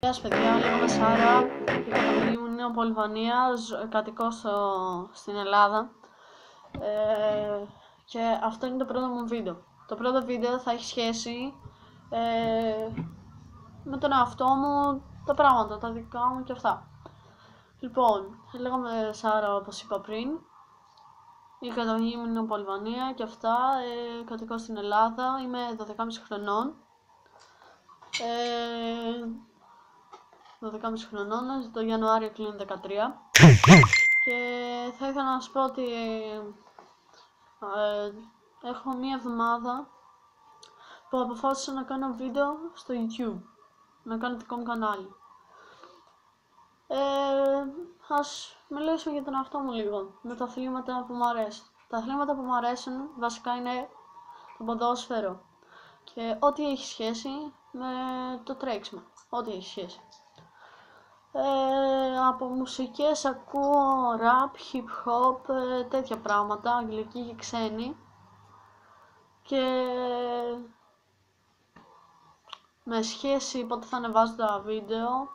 Γεια σας παιδιά, λέγομαι Σάρα, η καταγωγή μου είναι από Αλβανία, κατοικώ στην Ελλάδα και αυτό είναι το πρώτο μου βίντεο. Το πρώτο βίντεο θα έχει σχέση με τον εαυτό μου, τα πράγματα, τα δικά μου και αυτά. Λοιπόν, λέγομαι Σάρα όπως είπα πριν, η καταγωγή μου είναι από Αλβανία και αυτά, κατοικώ στην Ελλάδα, είμαι 12,5 χρονών. 12,5 χρονών, το Ιανουάριο κλείνει 13 και θα ήθελα να σας πω ότι έχω μία εβδομάδα που αποφάσισα να κάνω βίντεο στο YouTube, να κάνω δικό μου κανάλι. Ας μιλήσουμε για τον εαυτό μου λίγο, με τα αθλήματα που μου αρέσουν. Τα αθλήματα που μου αρέσουν βασικά είναι το ποδόσφαιρο και ό,τι έχει σχέση με το τρέξιμο, ό,τι έχει σχέση. Από μουσικές ακούω rap, hip hop, τέτοια πράγματα, αγγλική και ξένη, και με σχέση πότε θα ανεβάζω τα βίντεο,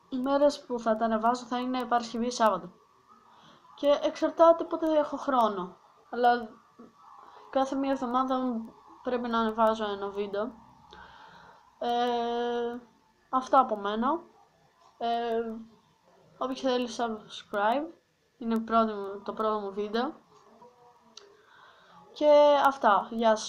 οι μέρες που θα τα ανεβάζω θα είναι Παρασκευή, Σάββατο και εξαρτάται πότε έχω χρόνο, αλλά κάθε μία εβδομάδα πρέπει να ανεβάζω ένα βίντεο. Αυτά από μένα. Όποιος θέλει subscribe, είναι το πρώτο μου βίντεο και αυτά. Γεια σας.